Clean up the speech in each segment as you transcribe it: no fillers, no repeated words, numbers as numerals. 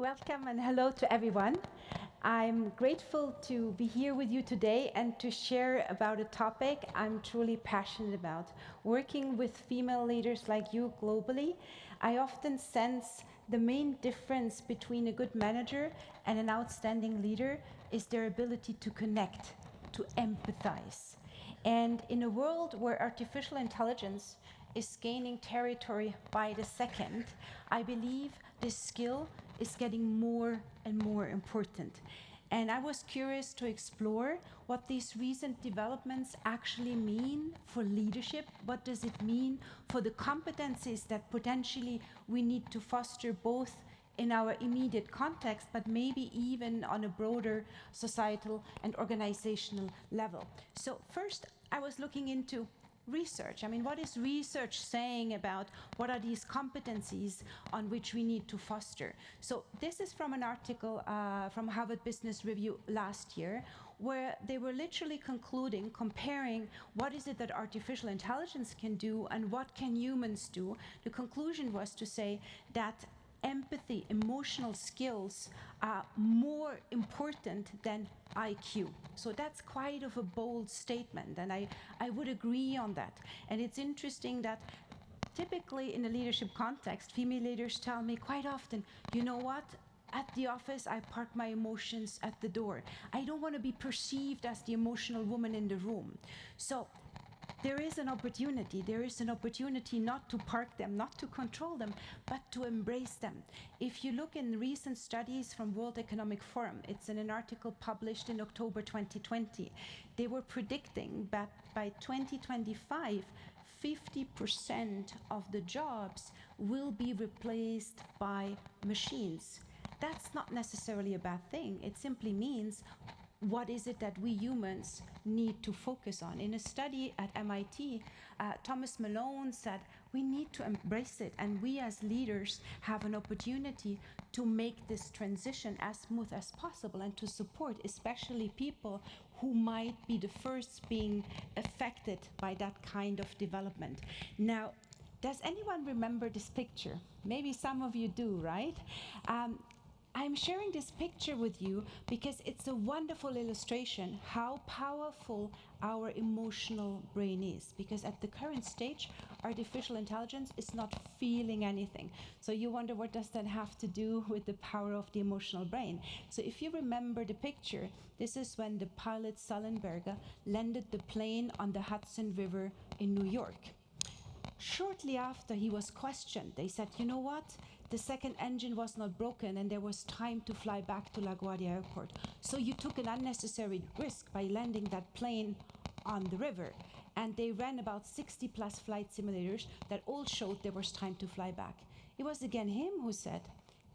Welcome and hello to everyone. I'm grateful to be here with you today and to share about a topic I'm truly passionate about. Working with female leaders like you globally, I often sense the main difference between a good manager and an outstanding leader is their ability to connect, to empathize. And in a world where artificial intelligence is gaining territory by the second, I believe this skill is getting more and more important. And I was curious to explore what these recent developments actually mean for leadership. What does it mean for the competencies that potentially we need to foster both in our immediate context, but maybe even on a broader societal and organizational level. So first, I was looking into research. I mean, what is research saying about what are these competencies on which we need to foster? So this is from an article from Harvard Business Review last year, where they were literally concluding, comparing what is it that artificial intelligence can do and what can humans do. The conclusion was to say that empathy, emotional skills are more important than IQ. So that's quite of a bold statement, and I would agree on that. And it's interesting that typically in a leadership context, female leaders tell me quite often, you know what? At the office, I park my emotions at the door. I don't want to be perceived as the emotional woman in the room. So there is an opportunity not to park them, not to control them, but to embrace them. If you look in recent studies from World Economic Forum, it's in an article published in October 2020, they were predicting that by 2025, 50% of the jobs will be replaced by machines. That's not necessarily a bad thing. It simply means what is it that we humans need to focus on? In a study at MIT, Thomas Malone said, we need to embrace it, and we as leaders have an opportunity to make this transition as smooth as possible and to support especially people who might be the first being affected by that kind of development. Now, does anyone remember this picture? Maybe some of you do, right? I'm sharing this picture with you because it's a wonderful illustration how powerful our emotional brain is. Because at the current stage, artificial intelligence is not feeling anything. So you wonder, what does that have to do with the power of the emotional brain? So if you remember the picture, this is when the pilot Sullenberger landed the plane on the Hudson River in New York. Shortly after he was questioned, they said, you know what? The second engine was not broken and there was time to fly back to LaGuardia Airport. So you took an unnecessary risk by landing that plane on the river. And they ran about 60 plus flight simulators that all showed there was time to fly back. It was again him who said,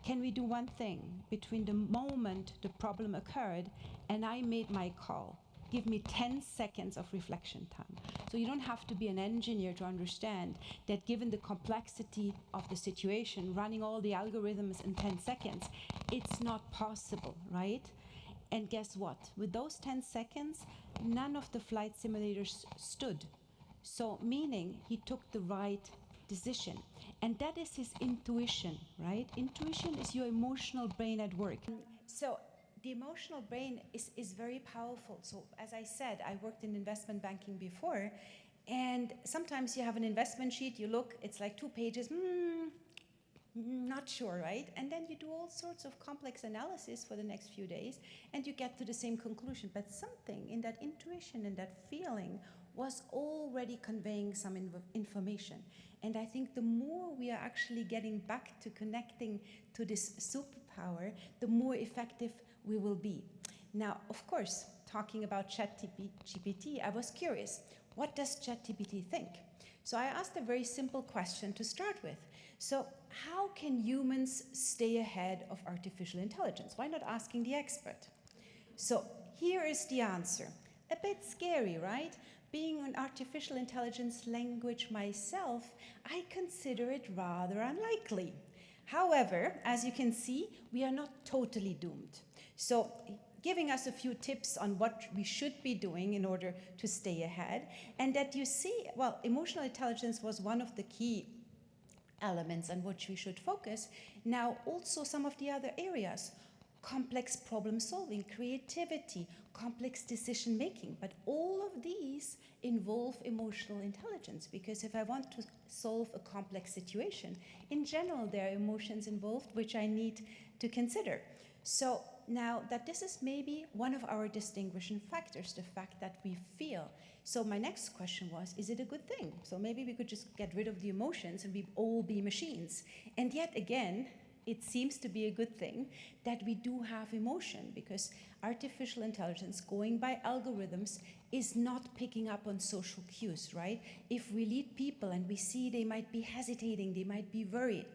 can we do one thing between the moment the problem occurred and I made my call? Give me 10 seconds of reflection time. So you don't have to be an engineer to understand that given the complexity of the situation, running all the algorithms in 10 seconds, it's not possible, right? And guess what? With those 10 seconds, none of the flight simulators stood. So meaning he took the right decision. And that is his intuition, right? Intuition is your emotional brain at work. So the emotional brain is very powerful. So as I said, I worked in investment banking before, and sometimes you have an investment sheet, you look, it's like 2 pages, not sure, right? And then you do all sorts of complex analysis for the next few days, and you get to the same conclusion. But something in that intuition and that feeling was already conveying some information. And I think the more we are actually getting back to connecting to this superpower, the more effective we will be. Now, of course, talking about ChatGPT, I was curious, what does ChatGPT think? So I asked a very simple question to start with. So how can humans stay ahead of artificial intelligence? Why not asking the expert? So here is the answer. A bit scary, right? Being an artificial intelligence language myself, I consider it rather unlikely. However, as you can see, we are not totally doomed. So giving us a few tips on what we should be doing in order to stay ahead, and that you see, well, emotional intelligence was one of the key elements on which we should focus. Now also some of the other areas, complex problem solving, creativity, complex decision making, but all of these involve emotional intelligence, because if I want to solve a complex situation, in general there are emotions involved which I need to consider. So now that this is maybe one of our distinguishing factors, the fact that we feel. So my next question was, is it a good thing? So maybe we could just get rid of the emotions and we all be machines. And yet again, it seems to be a good thing that we do have emotion, because artificial intelligence, going by algorithms, is not picking up on social cues, right? If we lead people and we see they might be hesitating, they might be worried,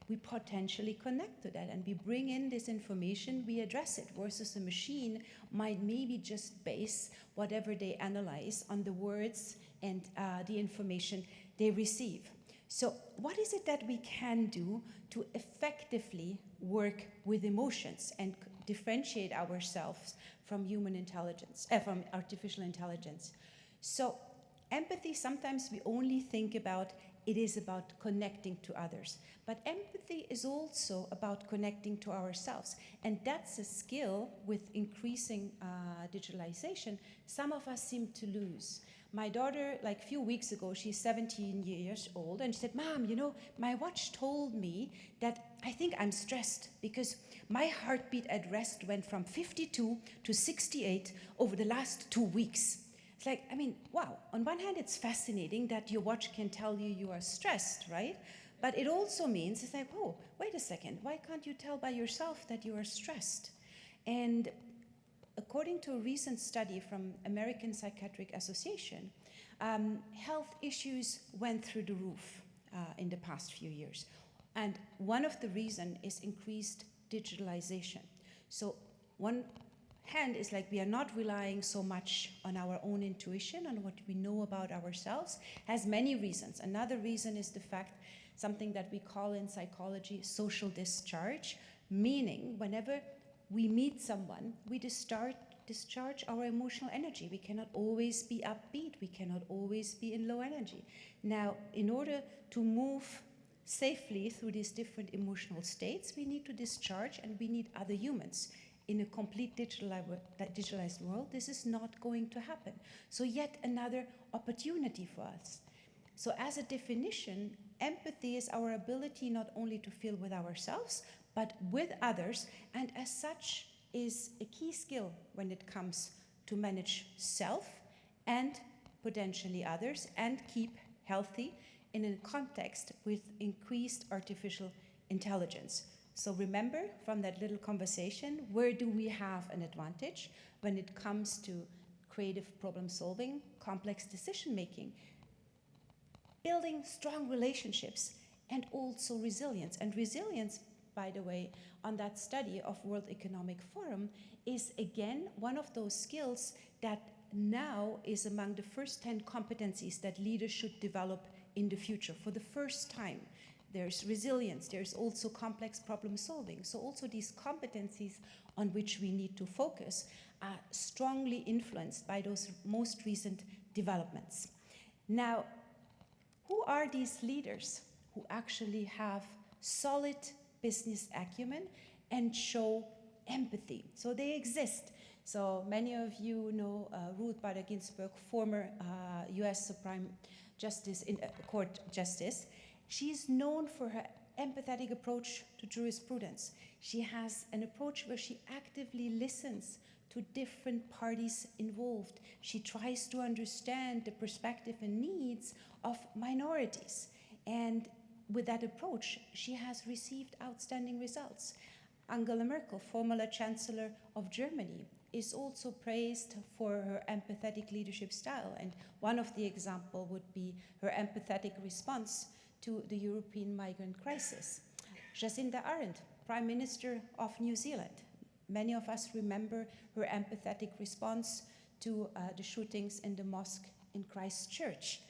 we potentially connect to that and we bring in this information, we address it, versus a machine might maybe just base whatever they analyze on the words and the information they receive. So what is it that we can do to effectively work with emotions and differentiate ourselves from human intelligence, from artificial intelligence? So empathy, sometimes we only think about it is about connecting to others, but empathy is also about connecting to ourselves, and that's a skill with increasing digitalization some of us seem to lose. My daughter, like a few weeks ago, she's 17 years old, and she said, "Mom, you know, my watch told me that I think I'm stressed because my heartbeat at rest went from 52 to 68 over the last 2 weeks." It's like, I mean, wow, on one hand, it's fascinating that your watch can tell you you are stressed, right? But it also means, it's like, oh, wait a second, why can't you tell by yourself that you are stressed? And according to a recent study from American Psychiatric Association, health issues went through the roof in the past few years. And one of the reasons is increased digitalization. So one hand is like we are not relying so much on our own intuition, on what we know about ourselves, has many reasons. Another reason is the fact, something that we call in psychology social discharge, meaning whenever we meet someone, we discharge our emotional energy. We cannot always be upbeat. We cannot always be in low energy. Now, in order to move safely through these different emotional states, we need to discharge, and we need other humans. In a complete digitalized world, this is not going to happen. So yet another opportunity for us. So as a definition, empathy is our ability not only to feel with ourselves, but with others, and as such is a key skill when it comes to manage self and potentially others, and keep healthy in a context with increased artificial intelligence. So remember from that little conversation, where do we have an advantage when it comes to creative problem solving, complex decision making, building strong relationships, and also resilience. And resilience, by the way, on that study of World Economic Forum, is again one of those skills that now is among the first 10 competencies that leaders should develop in the future for the first time. There's resilience, there's also complex problem solving. So also these competencies on which we need to focus are strongly influenced by those most recent developments. Now, who are these leaders who actually have solid business acumen and show empathy? So they exist. So many of you know Ruth Bader Ginsburg, former US Supreme Justice in Court Justice. She's known for her empathetic approach to jurisprudence. She has an approach where she actively listens to different parties involved. She tries to understand the perspective and needs of minorities. And with that approach, she has received outstanding results. Angela Merkel, former Chancellor of Germany, is also praised for her empathetic leadership style. And one of the examples would be her empathetic response to the European migrant crisis. Jacinda Ardern, Prime Minister of New Zealand. Many of us remember her empathetic response to the shootings in the mosque in Christchurch.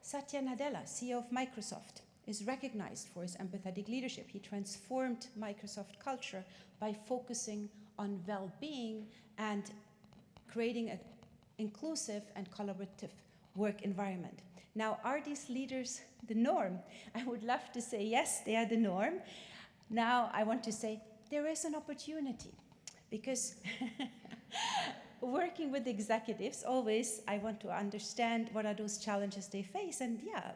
Satya Nadella, CEO of Microsoft, is recognized for his empathetic leadership. He transformed Microsoft culture by focusing on well-being and creating an inclusive and collaborative work environment. Now, are these leaders the norm? I would love to say yes, they are the norm. Now, I want to say there is an opportunity, because working with executives, always I want to understand what are those challenges they face, and yeah,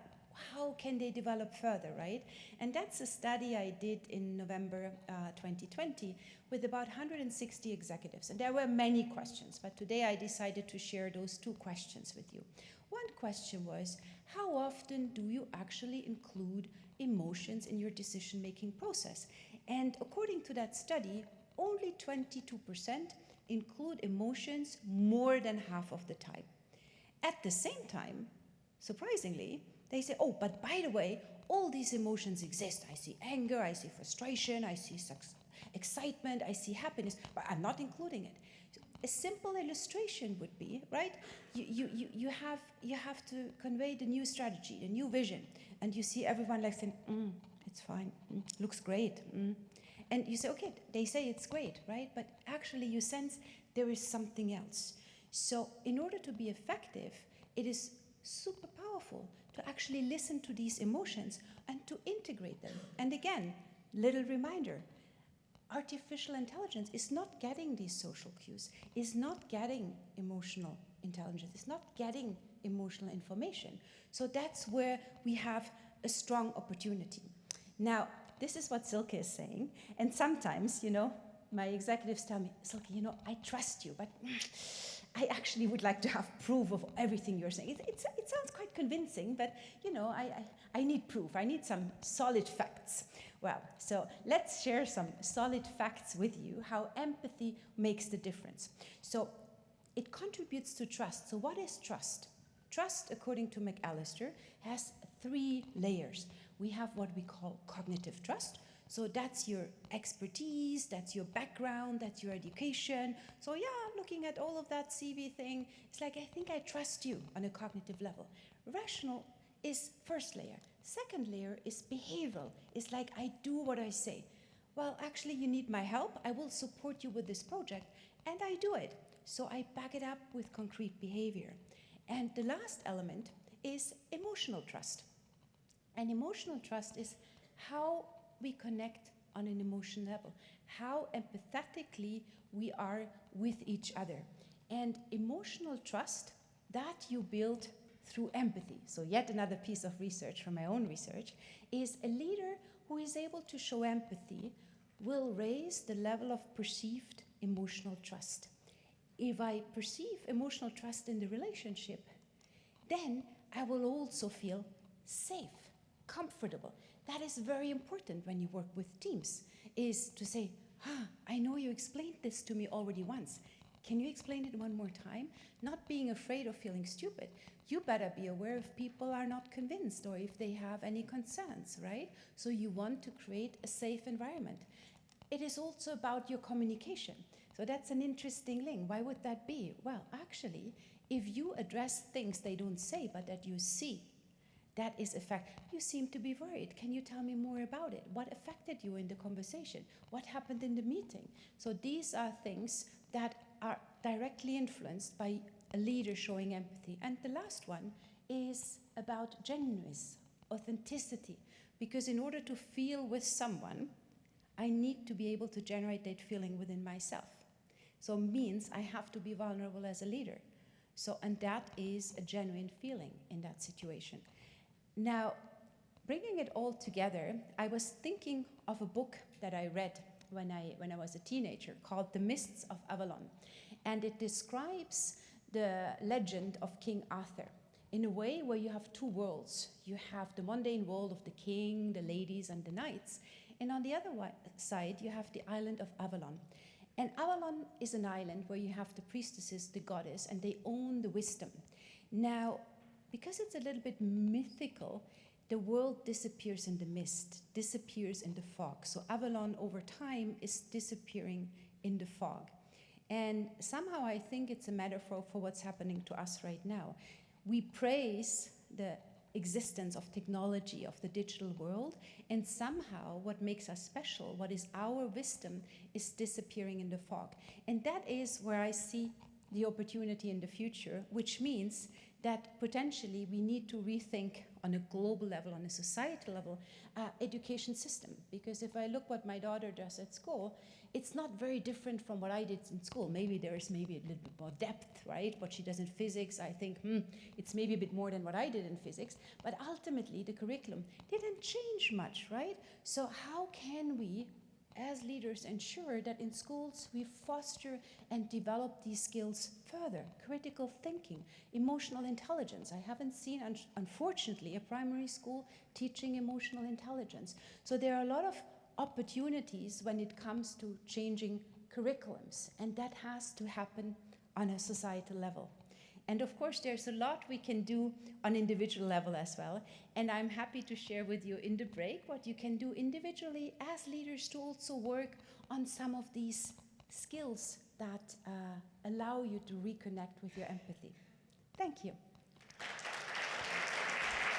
how can they develop further, right? And that's a study I did in November 2020 with about 160 executives. And there were many questions, but today I decided to share those 2 questions with you. One question was, how often do you actually include emotions in your decision-making process? And according to that study, only 22% include emotions more than half of the time. At the same time, surprisingly, they say, oh, but by the way, all these emotions exist. I see anger, I see frustration, I see excitement, I see happiness, but I'm not including it. So a simple illustration would be, right? You have to convey the new strategy, the new vision, and you see everyone like saying, it's fine, looks great. And you say, okay, they say it's great, right? But actually you sense there is something else. So in order to be effective, it is super powerful to actually listen to these emotions and to integrate them. And again, little reminder, artificial intelligence is not getting these social cues, is not getting emotional intelligence, is not getting emotional information. So that's where we have a strong opportunity. Now, this is what Silke is saying, and sometimes, my executives tell me, Silke, I trust you, but I actually would like to have proof of everything you're saying. It sounds quite convincing, but I need proof. I need some solid facts. Well, so let's share some solid facts with you, how empathy makes the difference. So it contributes to trust. So what is trust? Trust, according to McAllister, has 3 layers. We have what we call cognitive trust. So that's your expertise, that's your background, that's your education. So yeah, looking at all of that CV thing, it's like, I think I trust you on a cognitive level. Rational is first layer. Second layer is behavioral. It's like, I do what I say. Well, actually, you need my help. I will support you with this project. And I do it. So I back it up with concrete behavior. And the last element is emotional trust. And emotional trust is how we connect on an emotional level, how empathetically we are with each other. And emotional trust, that you build through empathy. So yet another piece of research from my own research is a leader who is able to show empathy will raise the level of perceived emotional trust. If I perceive emotional trust in the relationship, then I will also feel safe, comfortable. That is very important when you work with teams, is to say, I know you explained this to me already once. Can you explain it one more time? Not being afraid of feeling stupid. You better be aware if people are not convinced or if they have any concerns, right? So you want to create a safe environment. It is also about your communication. So that's an interesting link. Why would that be? Well, actually, if you address things they don't say but that you see, that is a fact. You seem to be worried. Can you tell me more about it? What affected you in the conversation? What happened in the meeting? So these are things that are directly influenced by a leader showing empathy. And the last one is about genuineness, authenticity. Because in order to feel with someone, I need to be able to generate that feeling within myself. So means I have to be vulnerable as a leader. So, and that is a genuine feeling in that situation. Now, bringing it all together, I was thinking of a book that I read when I was a teenager called The Mists of Avalon. And it describes the legend of King Arthur in a way where you have 2 worlds. You have the mundane world of the king, the ladies, and the knights. And on the other side, you have the island of Avalon. And Avalon is an island where you have the priestesses, the goddess, and they own the wisdom. Now, because it's a little bit mythical, the world disappears in the mist, disappears in the fog. So Avalon over time is disappearing in the fog. And somehow I think it's a metaphor for what's happening to us right now. We praise the existence of technology, of the digital world, and somehow what makes us special, what is our wisdom, is disappearing in the fog. And that is where I see the opportunity in the future, which means that potentially we need to rethink on a global level, on a societal level, education system. Because if I look what my daughter does at school, it's not very different from what I did in school. Maybe there's maybe a little bit more depth, right? What she does in physics, I think, it's maybe a bit more than what I did in physics. But ultimately, the curriculum didn't change much, right? So how can we, as leaders, ensure that in schools we foster and develop these skills further? Critical thinking, emotional intelligence. I haven't seen, unfortunately, a primary school teaching emotional intelligence. So there are a lot of opportunities when it comes to changing curriculums, and that has to happen on a societal level. And of course, there's a lot we can do on individual level as well. And I'm happy to share with you in the break what you can do individually as leaders to also work on some of these skills that allow you to reconnect with your empathy. Thank you.